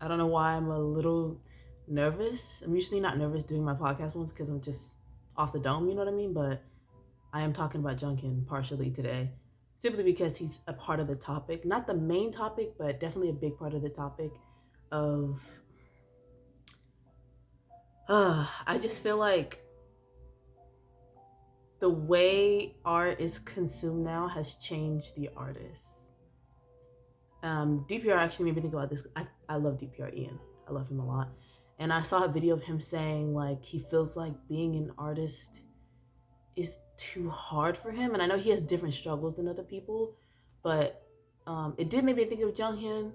I don't know why I'm a little nervous. I'm usually not nervous doing my podcast ones because I'm just off the dome, you know what I mean? But I am talking about Jonghyun partially today, simply because he's a part of the topic. Not the main topic, but definitely a big part of the topic of I just feel like the way art is consumed now has changed the artist. DPR actually made me think about this. I love DPR Ian. I love him a lot. And I saw a video of him saying like he feels like being an artist is too hard for him. And I know he has different struggles than other people, but it did make me think of Jonghyun,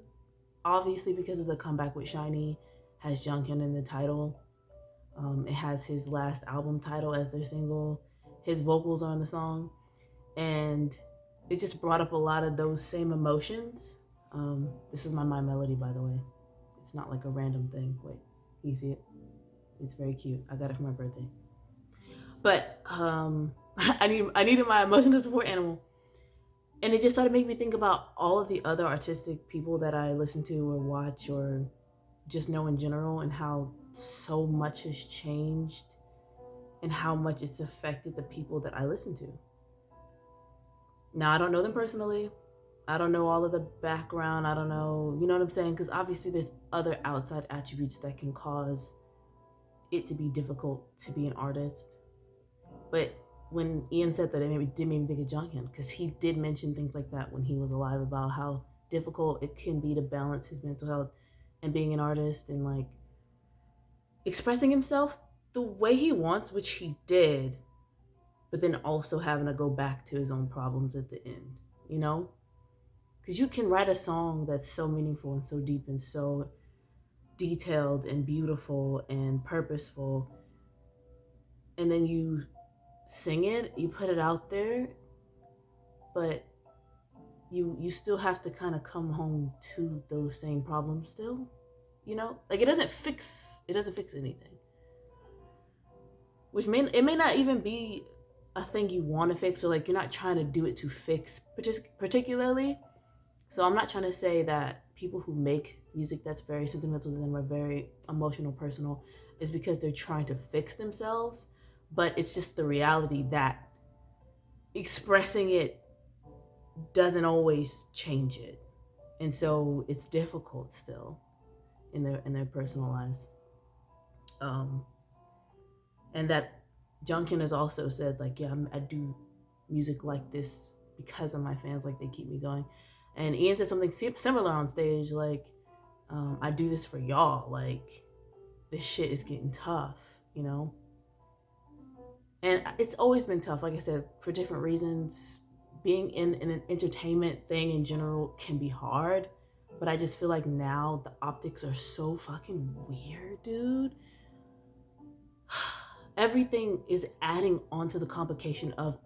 obviously because of the comeback with Shiny, has Jonghyun in the title. It has his last album title as their single. His vocals are on the song. And it just brought up a lot of those same emotions. This is my melody, by the way. It's not like a random thing. Wait, you see it? It's very cute. I got it for my birthday. But I needed my emotional support animal, and it just started making me think about all of the other artistic people that I listen to or watch or just know in general, and how so much has changed and how much it's affected the people that I listen to. Now, I don't know them personally. I don't know all of the background. I don't know, you know what I'm saying? Because obviously there's other outside attributes that can cause it to be difficult to be an artist. But when Ian said that, it did make me think of Jonghyun, because he did mention things like that when he was alive about how difficult it can be to balance his mental health and being an artist and like expressing himself the way he wants, which he did, but then also having to go back to his own problems at the end, you know? Because you can write a song that's so meaningful and so deep and so detailed and beautiful and purposeful, and then you sing it, you put it out there, but you still have to kind of come home to those same problems still, you know? Like it doesn't fix anything. Which may not even be a thing you want to fix, or like you're not trying to do it to fix particularly. So I'm not trying to say that people who make music that's very sentimental to them or very emotional, personal, is because they're trying to fix themselves. But it's just the reality that expressing it doesn't always change it. And so it's difficult still in their personal lives. Um, and that Junkin has also said like, yeah, I do music like this because of my fans, like they keep me going. And Ian said something similar on stage, like, I do this for y'all. Like, this shit is getting tough, you know? And it's always been tough, like I said, for different reasons. Being in an entertainment thing in general can be hard, but I just feel like now the optics are so fucking weird, dude. Everything is adding onto the complication of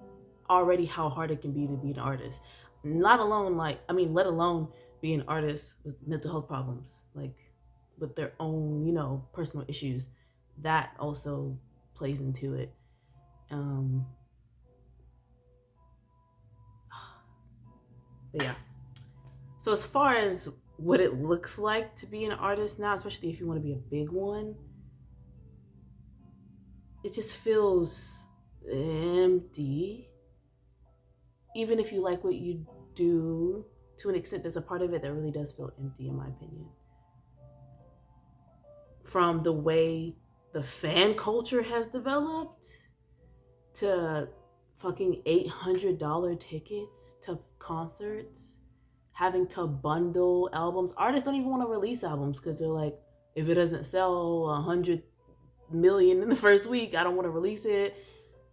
already how hard it can be to be an artist. Not alone, like, I mean, let alone be an artist with mental health problems, like with their own, you know, personal issues. That also plays into it. Um, but yeah. So as far as what it looks like to be an artist now, especially if you want to be a big one, it just feels empty. Even if you like what you do, to an extent, there's a part of it that really does feel empty, in my opinion. From the way the fan culture has developed to fucking $800 tickets to concerts, having to bundle albums. Artists don't even want to release albums because they're like, if it doesn't sell 100 million in the first week, I don't want to release it.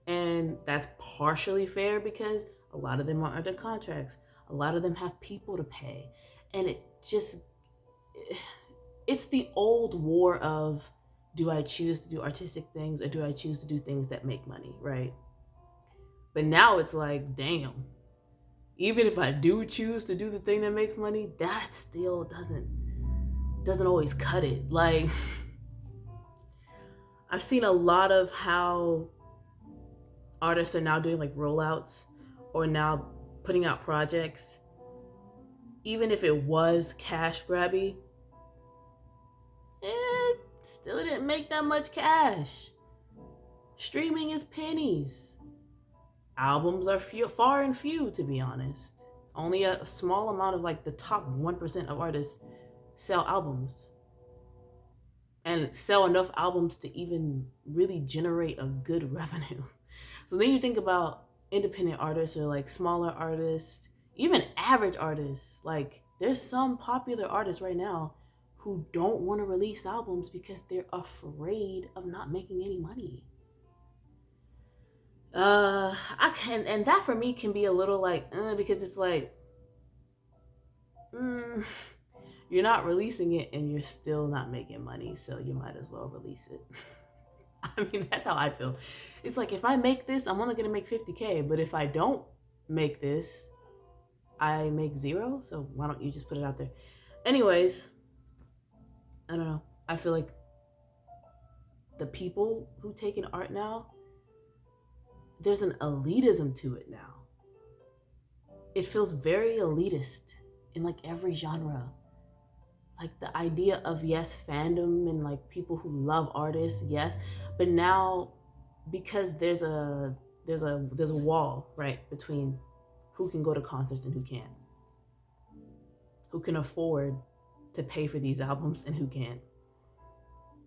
And that's partially fair because a lot of them are under contracts. A lot of them have people to pay. And it's the old war of, do I choose to do artistic things or do I choose to do things that make money, right? But now it's like, damn, even if I do choose to do the thing that makes money, that still doesn't always cut it. Like, I've seen a lot of how artists are now doing like rollouts or now putting out projects. Even if it was cash grabby, Still didn't make that much cash. Streaming is pennies. Albums are far and few, to be honest. Only a small amount of like the top 1% of artists sell albums and sell enough albums to even really generate a good revenue. So then you think about independent artists or like smaller artists, even average artists. Like there's some popular artists right now who don't want to release albums because they're afraid of not making any money. And that for me can be a little like because it's like you're not releasing it and you're still not making money, so you might as well release it. I mean, that's how I feel. It's like if I make this, I'm only gonna make 50K, but if I don't make this, I make 0. So why don't you just put it out there? Anyways, I don't know. I feel like the people who take in art now, there's an elitism to it now. It feels very elitist in like every genre. Like the idea of, yes, fandom and like people who love artists, yes, but now because there's a wall, right, between who can go to concerts and who can't, who can afford to pay for these albums and who can't.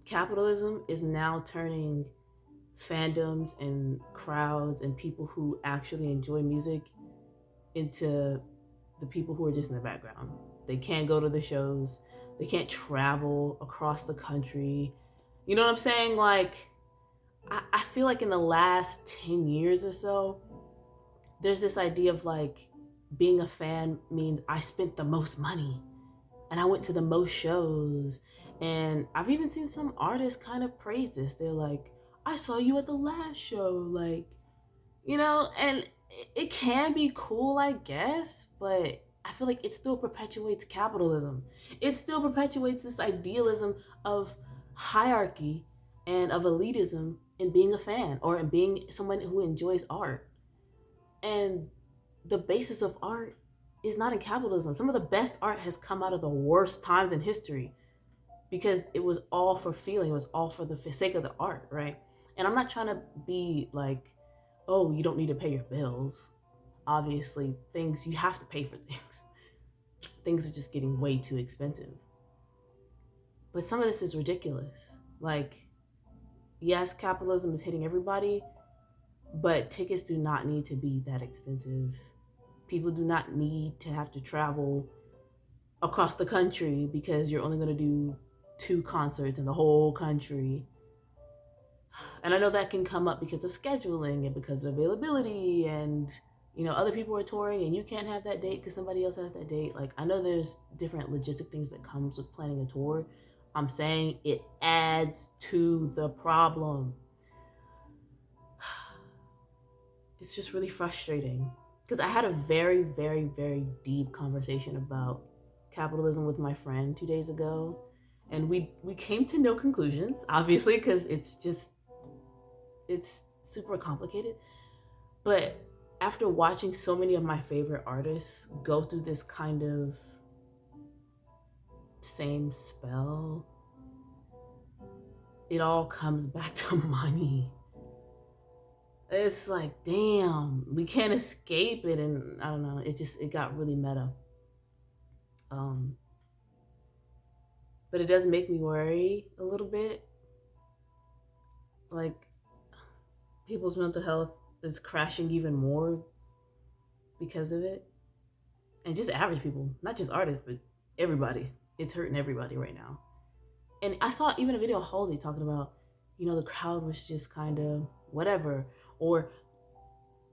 Capitalism is now turning fandoms and crowds and people who actually enjoy music into the people who are just in the background. They can't go to the shows. They can't travel across the country. You know what I'm saying? Like, I feel like in the last 10 years or so, there's this idea of like being a fan means I spent the most money and I went to the most shows. And I've even seen some artists kind of praise this. They're like, I saw you at the last show. Like, you know, and it can be cool, I guess, but I feel like it still perpetuates capitalism. It still perpetuates this idealism of hierarchy and of elitism in being a fan or in being someone who enjoys art. And the basis of art is not in capitalism. Some of the best art has come out of the worst times in history because it was all for feeling. It was all for the sake of the art, right? And I'm not trying to be like, oh, you don't need to pay your bills. Obviously, you have to pay for things. Things are just getting way too expensive. But some of this is ridiculous. Like, yes, capitalism is hitting everybody, but tickets do not need to be that expensive. People do not need to have to travel across the country because you're only going to do 2 concerts in the whole country. And I know that can come up because of scheduling and because of availability and, you know, other people are touring and you can't have that date because somebody else has that date. Like, I know there's different logistic things that comes with planning a tour. I'm saying it adds to the problem. It's just really frustrating because I had a very, very, very deep conversation about capitalism with my friend 2 days ago. And we came to no conclusions, obviously, because it's super complicated. But after watching so many of my favorite artists go through this kind of same spell, it all comes back to money. It's like, damn, we can't escape it. And I don't know, it got really meta. But it does make me worry a little bit. Like, people's mental health is crashing even more because of it. And just average people, not just artists, but everybody. It's hurting everybody right now. And I saw even a video of Halsey talking about, you know, the crowd was just kind of whatever. Or,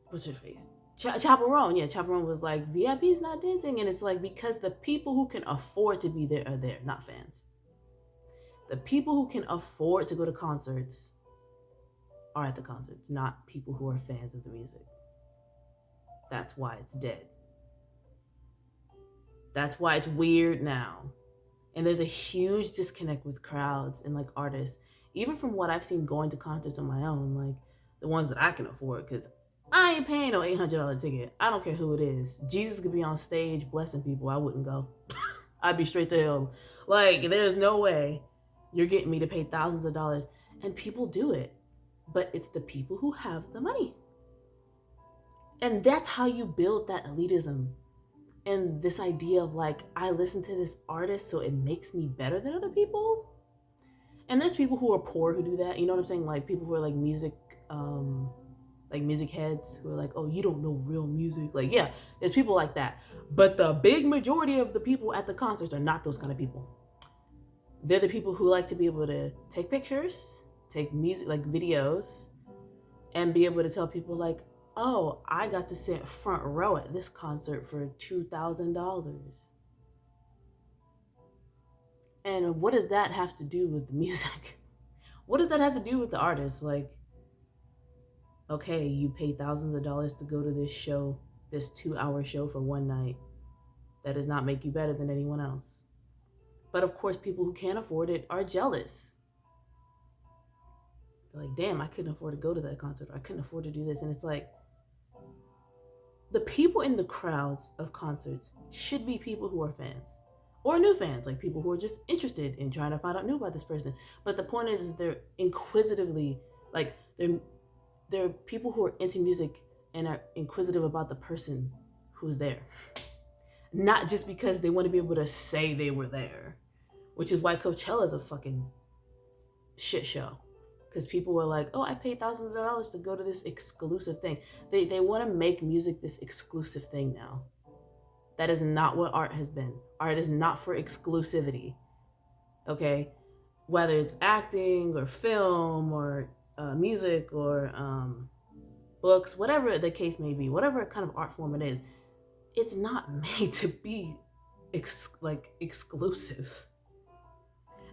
what's her face? Chaperone. Yeah, Chaperone was like, VIP's not dancing. And it's like, because the people who can afford to be there are there, not fans. The people who can afford to go to concerts are at the concerts, not people who are fans of the music. That's why it's dead. That's why it's weird now. And there's a huge disconnect with crowds and like artists, even from what I've seen going to concerts on my own, like the ones that I can afford, because I ain't paying no $800 ticket. I don't care who it is. Jesus could be on stage blessing people. I wouldn't go. I'd be straight to hell. Like, there's no way. You're getting me to pay thousands of dollars. And people do it. But it's the people who have the money. And that's how you build that elitism. And this idea of like, I listen to this artist, so it makes me better than other people. And there's people who are poor who do that. You know what I'm saying? Like people who are like music heads who are like, oh, you don't know real music. Like, yeah, there's people like that. But the big majority of the people at the concerts are not those kind of people. They're the people who like to be able to take pictures, take music, like videos, and be able to tell people like, oh, I got to sit front row at this concert for $2,000. And what does that have to do with the music? What does that have to do with the artist? Like, okay, you paid thousands of dollars to go to this show, this 2-hour show for one night. That does not make you better than anyone else. But of course, people who can't afford it are jealous. They're like, damn, I couldn't afford to go to that concert. Or I couldn't afford to do this. And it's like, the people in the crowds of concerts should be people who are fans. Or new fans, like people who are just interested in trying to find out new about this person. But the point is they're inquisitively, like they're people who are into music and are inquisitive about the person who's there. Not just because they want to be able to say they were there, which is why Coachella is a fucking shit show. Because people were like, oh, I paid thousands of dollars to go to this exclusive thing. They want to make music this exclusive thing now. That is not what art has been. Art is not for exclusivity, okay? Whether it's acting or film or music or books, whatever the case may be, whatever kind of art form it is, it's not made to be exclusive.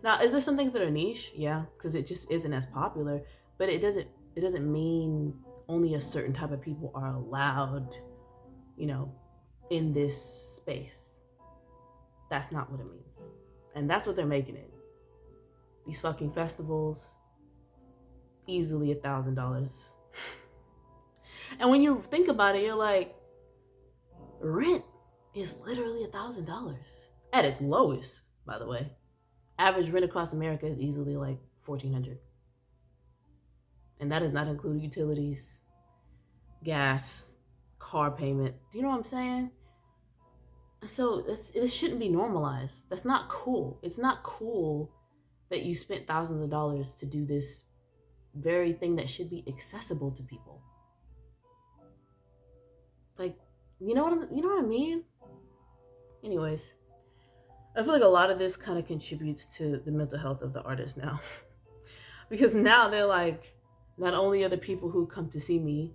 Now, is there some things that are niche? Yeah, because it just isn't as popular, but it doesn't mean only a certain type of people are allowed, in this space. That's not what it means. And that's what they're making it. These fucking festivals, easily $1,000. And when you think about it, you're like, rent is literally $1,000 at its lowest, by the way. Average rent across America is easily like $1,400. And that does not include utilities, gas, car payment. Do you know what I'm saying? So it shouldn't be normalized. That's not cool. It's not cool that you spent thousands of dollars to do this very thing that should be accessible to people. Like, you know what I mean? Anyways, I feel like a lot of this kind of contributes to the mental health of the artist now. Because now they're like, not only are the people who come to see me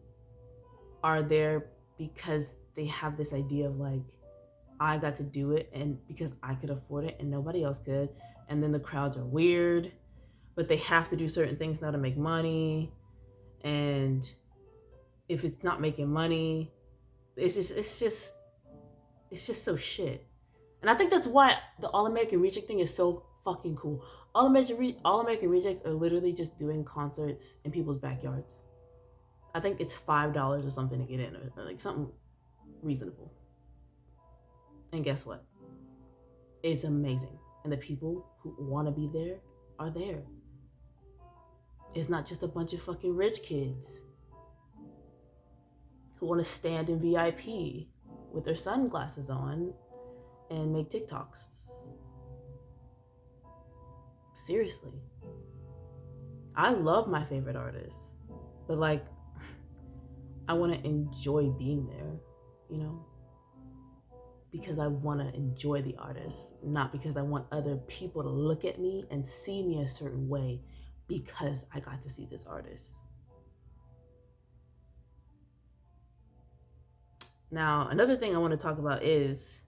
are there because they have this idea of like, I got to do it and because I could afford it and nobody else could. And then the crowds are weird, but they have to do certain things now to make money. And if it's not making money, it's just so shit. And I think that's why the All American Reject thing is so fucking cool. All American Rejects are literally just doing concerts in people's backyards. I think it's $5 or something to get in, or like something reasonable. And guess what? It's amazing. And the people who want to be there are there. It's not just a bunch of fucking rich kids who want to stand in VIP with their sunglasses on and make TikToks. Seriously. I love my favorite artists, but like, I want to enjoy being there, because I want to enjoy the artist, not because I want other people to look at me and see me a certain way because I got to see this artist. Now, another thing I want to talk about is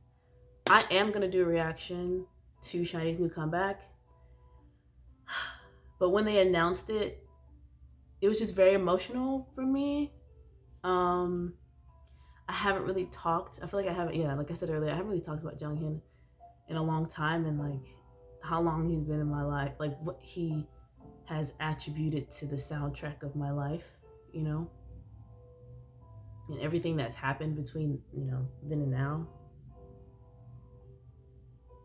I am going to do a reaction to SHINee's new comeback. But when they announced it, it was just very emotional for me. I haven't really talked. I feel like I haven't, like I said earlier, I haven't really talked about Jonghyun in a long time and like how long he's been in my life, like what he has attributed to the soundtrack of my life, and everything that's happened between, then and now.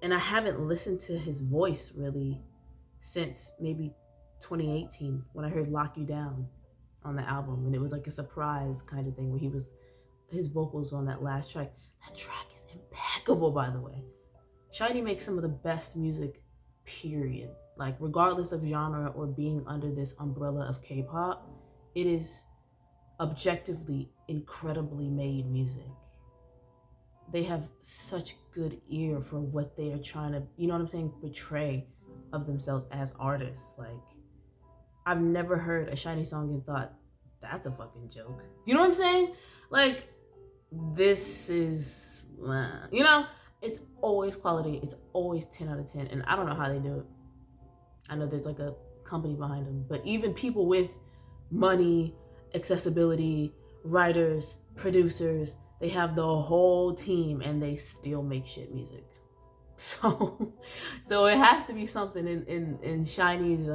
And I haven't listened to his voice really since maybe 2018 when I heard Lock You Down on the album, and it was like a surprise kind of thing where his vocals on that last track. That track is impeccable, by the way. Shiny makes some of the best music, period. Like, regardless of genre or being under this umbrella of K-pop, it is objectively incredibly made music. They have such good ear for what they are trying to, you know what I'm saying, portray of themselves as artists. Like, I've never heard a Shiny song and thought, that's a fucking joke. You know what I'm saying? Like, this is, you know, it's always quality. It's always 10 out of 10. And I don't know how they do it. I know there's like a company behind them, but even people with money, accessibility, writers, producers, they have the whole team and they still make shit music. So it has to be something in Shiny's,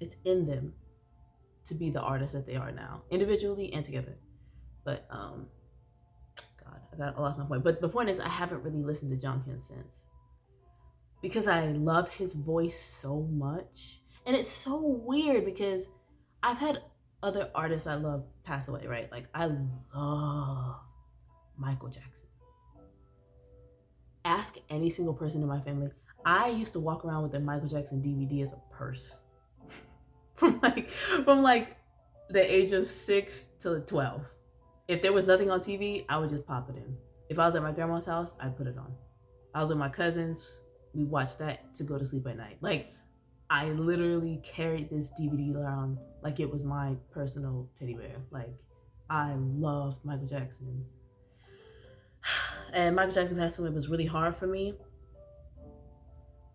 it's in them to be the artists that they are now, individually and together. But God, I lost my point. But the point is, I haven't really listened to Jonghyun since, because I love his voice so much. And it's so weird because I've had other artists I love pass away, right? Like, I love Michael Jackson. Ask any single person in my family. I used to walk around with a Michael Jackson DVD as a purse. from like the age of 6 to 12. If there was nothing on TV, I would just pop it in. If I was at my grandma's house, I'd put it on. I was with my cousins, we watched that to go to sleep at night. Like, I literally carried this DVD around like it was my personal teddy bear. Like, I loved Michael Jackson. And Michael Jackson passed away. It was really hard for me.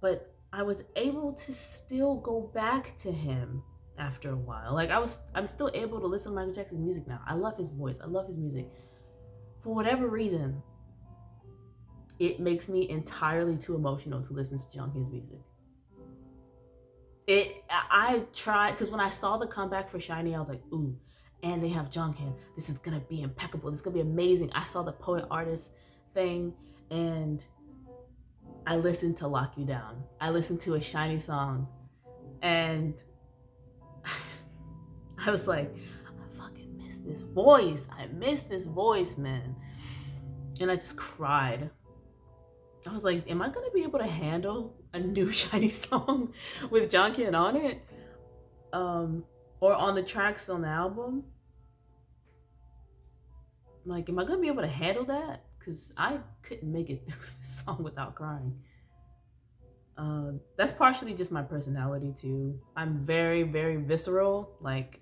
But I was able to still go back to him after a while. Like, I'm still able to listen to Michael Jackson's music now. I love his voice. I love his music. For whatever reason, it makes me entirely too emotional to listen to Jonghyun's music. I tried, because when I saw the comeback for Shiny, I was like, ooh, and they have Jonghyun. This is gonna be impeccable. This is gonna be amazing. I saw the poet artist thing, and I listened to Lock You Down. I listened to a Shiny song, and I was like, I fucking miss this voice. I miss this voice, man. And I just cried. I was like, am I gonna be able to handle a new Shiny song with Jonghyun on it? Or on the tracks on the album? Like, am I gonna be able to handle that? Because I couldn't make it through this song without crying. That's partially just my personality too. I'm very, very visceral. Like,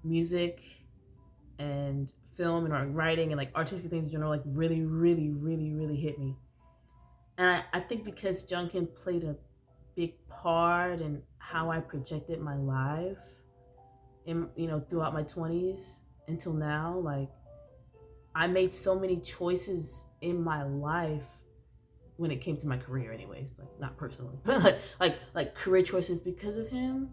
music and film and writing and like artistic things in general, like, really, really, really, really hit me. And I think because Jonghyun played a big part in how I projected my life in, you know, throughout my 20s until now, like, I made so many choices in my life when it came to my career anyways, like, not personally, but like career choices because of him.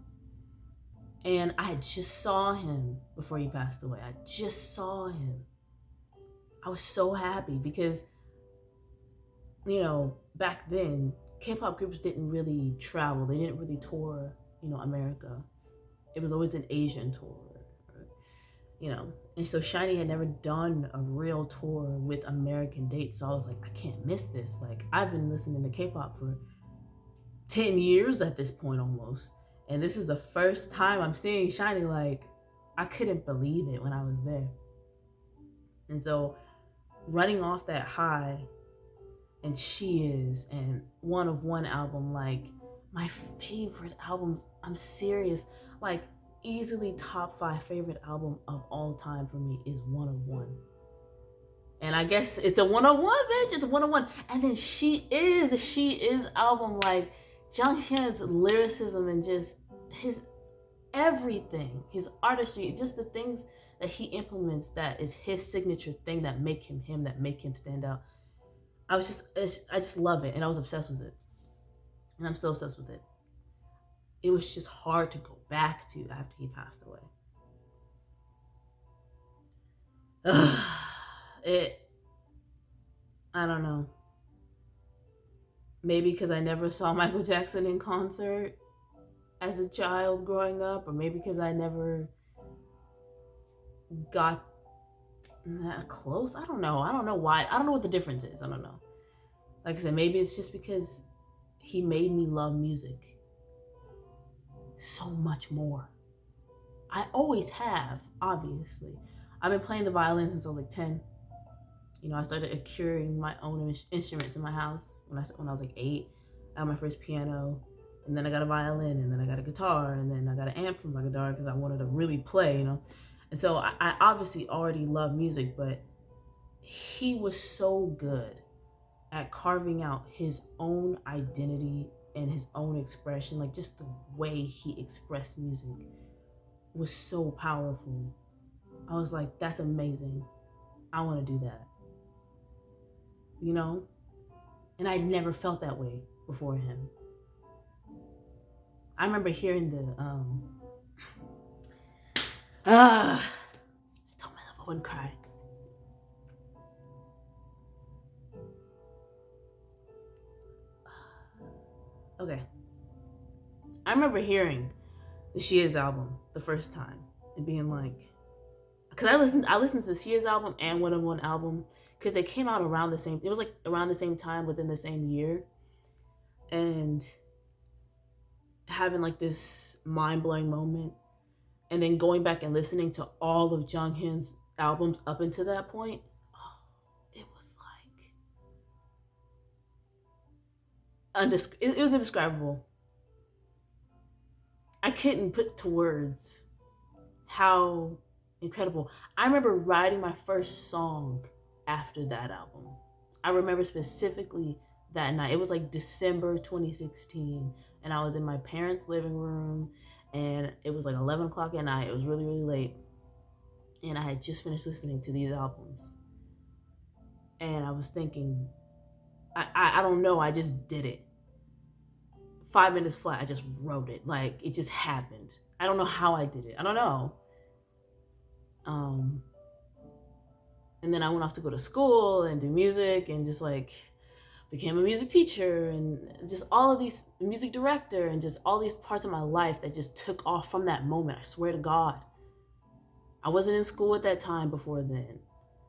And I just saw him before he passed away. I just saw him. I was so happy because, you know, back then, K-pop groups didn't really travel. They didn't really tour, you know, America. It was always an Asian tour, you know. And so Shiny had never done a real tour with American dates. So I was like, I can't miss this. Like, I've been listening to K-pop for 10 years at this point almost. And this is the first time I'm seeing Shiny. Like, I couldn't believe it when I was there. And so running off that high, and She Is, and One of One album, like, my favorite albums, I'm serious, like, easily top 5 favorite album of all time for me is One of One. And I guess it's a 101, bitch. It's a 101. And then the She Is album, like, Jonghyun's lyricism and just his everything, his artistry, just the things that he implements that is his signature thing that make him him, that make him stand out. I just love it, and I was obsessed with it. And I'm still obsessed with it. It was just hard to go back to after he passed away. I don't know. Maybe because I never saw Michael Jackson in concert as a child growing up, or maybe because I never got that close. I don't know. I don't know why. I don't know what the difference is. I don't know. Like I said, maybe it's just because he made me love music so much more. I always have, obviously. I've been playing the violin since I was like 10. You know, I started acquiring my own instruments in my house when I was like 8. I had my first piano, and then I got a violin, and then I got a guitar, and then I got an amp for my guitar because I wanted to really play, you know. And so I obviously already love music, but he was so good at carving out his own identity and his own expression. Like, just the way he expressed music was so powerful. I was like, that's amazing. I want to do that. You know? And I never felt that way before him. I remember hearing I told myself I wouldn't cry. Okay. I remember hearing the Shea's album the first time and being like, because I listened to the Shea's album and 101 album because they came out around the same. It was like around the same time within the same year, and having like this mind-blowing moment, and then going back and listening to all of Jonghyun's albums up until that point. Oh, it was like it was indescribable. I couldn't put to words how incredible. I remember writing my first song after that album. I remember specifically that night. It was like December 2016, and I was in my parents' living room, and it was like 11 o'clock at night. It was really, really late, and I had just finished listening to these albums, and I was thinking, I don't know, I just did it. 5 minutes flat, I just wrote it. Like, it just happened. I don't know how I did it. I don't know. And then I went off to go to school and do music, and just like became a music teacher, and just all of these music director, and just all these parts of my life that just took off from that moment. I swear to God. I wasn't in school at that time before then.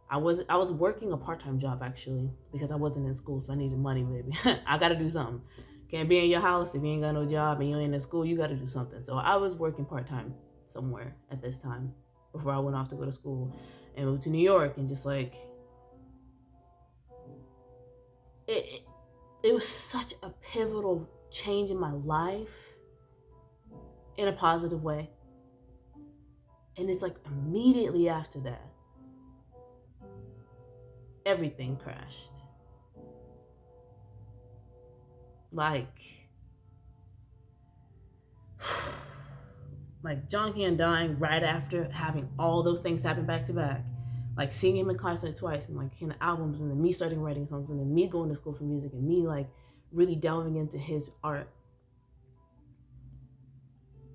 I was working a part-time job actually because I wasn't in school, so I needed money, baby. I gotta do something. Can't be in your house if you ain't got no job and you ain't in school. You gotta do something. So I was working part-time somewhere at this time before I went off to go to school and moved to New York, and just like it was such a pivotal change in my life in a positive way. And it's like immediately after that, everything crashed. Like Jonghyun dying right after having all those things happen back to back. Like seeing him in concert twice, and like hearing the albums, and then me starting writing songs, and then me going to school for music, and me like really delving into his art.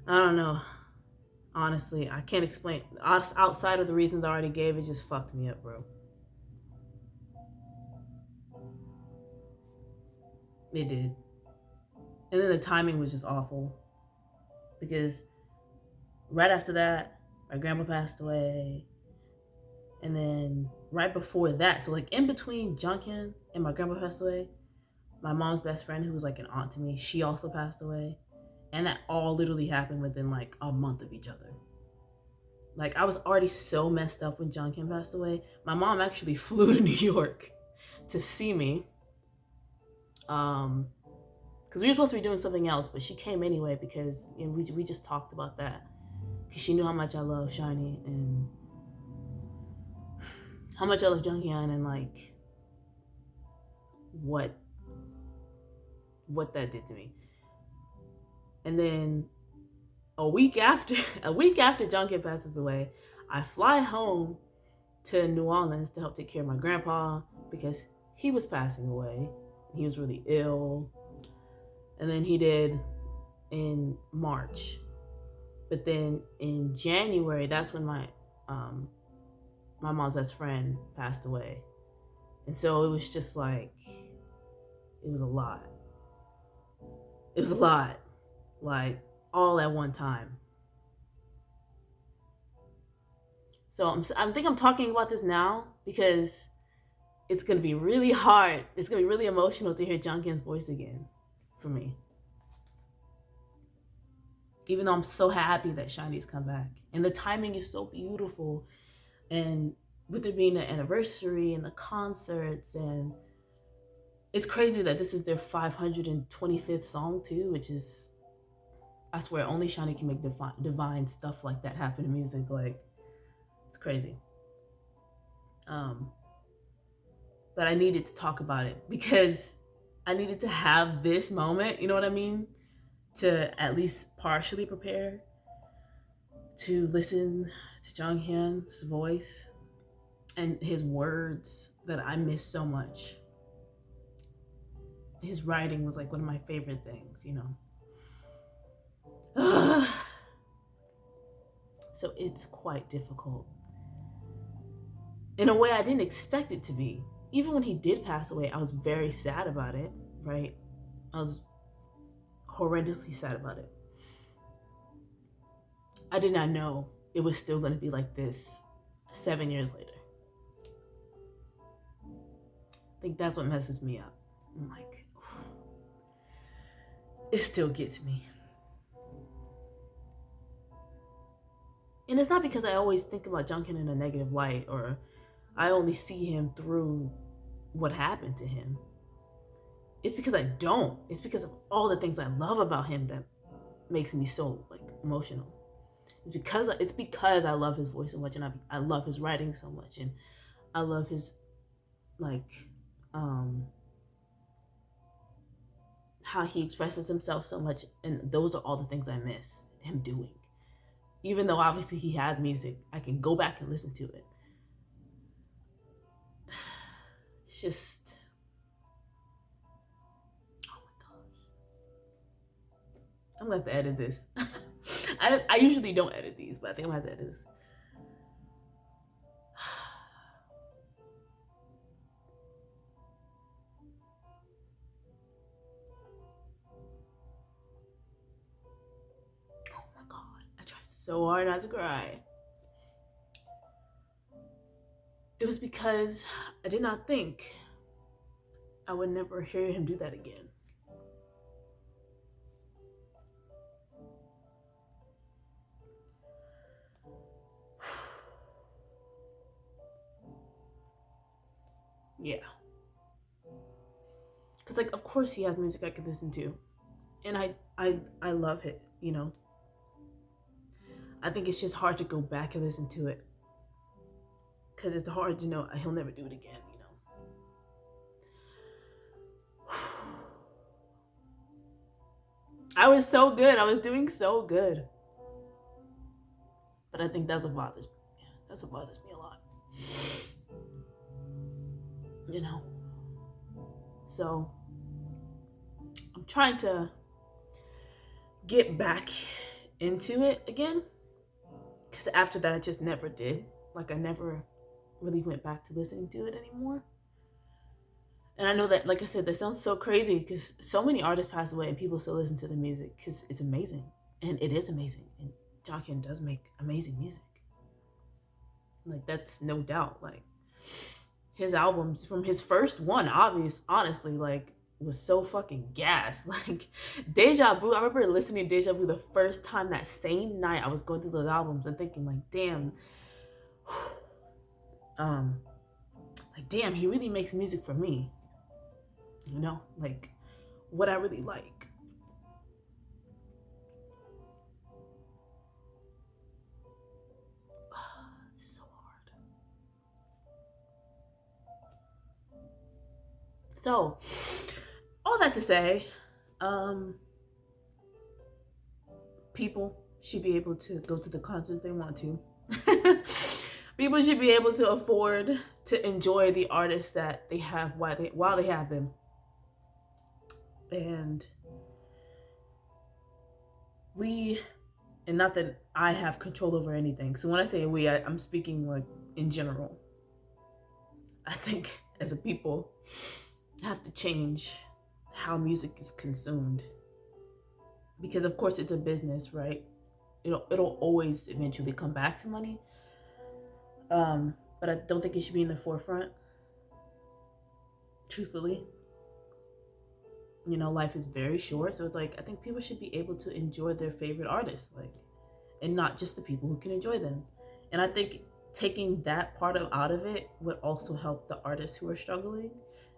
I don't know. Honestly, I can't explain. Outside of the reasons I already gave, it just fucked me up, bro. It did. And then the timing was just awful. Because right after that, my grandma passed away. And then right before that, so like in between Jonghyun and my grandma passed away, my mom's best friend, who was like an aunt to me, she also passed away. And that all literally happened within like a month of each other. Like, I was already so messed up when Jonghyun passed away. My mom actually flew to New York to see me. Because we were supposed to be doing something else, but she came anyway because, you know, we just talked about that. Because she knew how much I love Shiny and how much I love Jonghyun, and like what that did to me. And then a week after Jonghyun passes away, I fly home to New Orleans to help take care of my grandpa because he was passing away. He was really ill. And then he did in March. But then in January, that's when my mom's best friend passed away. And so it was just like, it was a lot. It was a lot, like all at one time. So I think I'm talking about this now because it's gonna be really hard. It's gonna be really emotional to hear Jonghyun's voice again for me. Even though I'm so happy that Shiny's come back. And the timing is so beautiful. And with it being the anniversary and the concerts, and it's crazy that this is their 525th song too, which is, I swear, only Shiny can make divine stuff like that happen in music. Like, it's crazy. But I needed to talk about it because I needed to have this moment, you know what I mean? To at least partially prepare to listen to Jonghyun's voice and his words that I miss so much. His writing was like one of my favorite things, you know. So it's quite difficult. In a way I didn't expect it to be. Even when he did pass away, I was very sad about it, right? I was horrendously sad about it. I did not know it was still going to be like this 7 years later. I think that's what messes me up. I'm like, it still gets me. And it's not because I always think about Jonghyun in a negative light, or I only see him through what happened to him. It's because I don't. It's because of all the things I love about him that makes me so like emotional. It's because I love his voice so much, and I love his writing so much, and I love his like how he expresses himself so much, and those are all the things I miss him doing. Even though obviously he has music, I can go back and listen to it. It's just, oh my gosh. I'm gonna have to edit this. I usually don't edit these, but I think I'm gonna have to edit this. Oh my god, I tried so hard not to cry. It was because I did not think I would never hear him do that again. Yeah. Because like, of course he has music I could listen to. And I love it, you know. I think it's just hard to go back and listen to it. Because it's hard to know he'll never do it again, you know. I was so good. I was doing so good. But I think that's what bothers me. Yeah, that's what bothers me a lot. You know. So I'm trying to get back into it again. Because after that, I just never did. Like, I never really went back to listening to it anymore. And I know that, like I said, that sounds so crazy because so many artists pass away and people still listen to the music because it's amazing. And it is amazing. And Jonghyun does make amazing music. Like, that's no doubt. Like, his albums from his first one, honestly, like, was so fucking gas. Like, Deja Vu, I remember listening to Deja Vu the first time that same night I was going through those albums and thinking, like, damn, he really makes music for me. You know, like, what I really like. It's so hard. So, all that to say, people should be able to go to the concerts they want to. People should be able to afford to enjoy the artists that they have while they have them. And and not that I have control over anything. So when I say we, I'm speaking like in general. I think as a people have to change how music is consumed. because of course it's a business, right? It'll always eventually come back to money. But I don't think it should be in the forefront. Truthfully, life is very short, so it's like I think people should be able to enjoy their favorite artists, like, and not just the people who can enjoy them. And I think taking that part out of it would also help the artists who are struggling.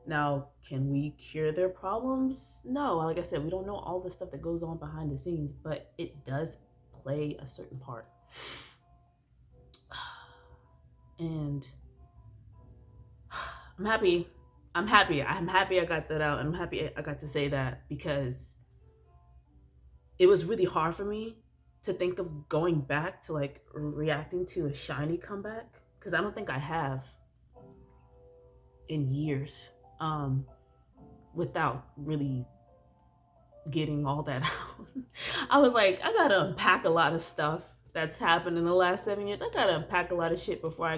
Now, can we cure their problems? No. Like I said, we don't know all the stuff that goes on behind the scenes, but it does play a certain part. And I'm happy. I'm happy I got that out. And I'm happy I got to say that, because it was really hard for me to think of going back to like reacting to a shiny comeback, because I don't think I have in years, without really getting all that out. I was like, I gotta unpack a lot of stuff that's happened in the last 7 years. I gotta unpack a lot of shit before I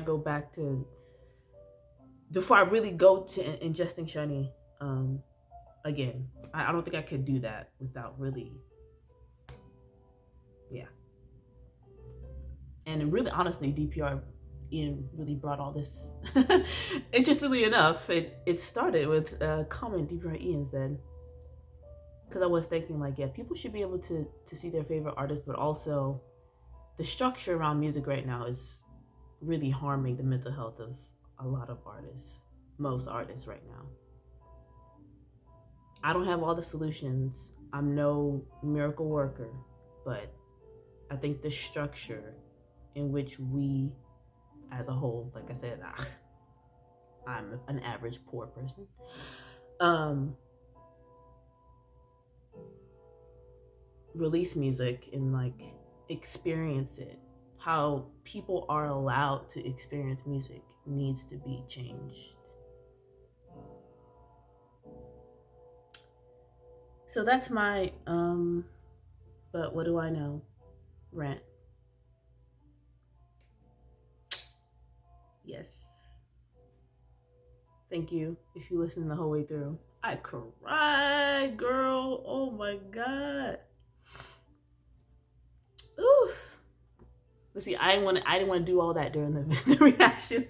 really go to ingesting shiny again. I don't think I could do that without really, yeah. And really, honestly, DPR Ian really brought all this. Interestingly enough, it started with a comment DPR Ian said, because I was thinking like, yeah, people should be able to see their favorite artist, but also the structure around music right now is really harming the mental health of a lot of artists, most artists right now. I don't have all the solutions. I'm no miracle worker, but I think the structure in which we as a whole, like I said, I'm an average poor person, release music and like experience it, how people are allowed to experience music needs to be changed. So that's my but what do I know rant. Yes, thank you if you listen the whole way through. I cried, girl. Oh my god. Oof. But see, I didn't want to do all that during the reaction.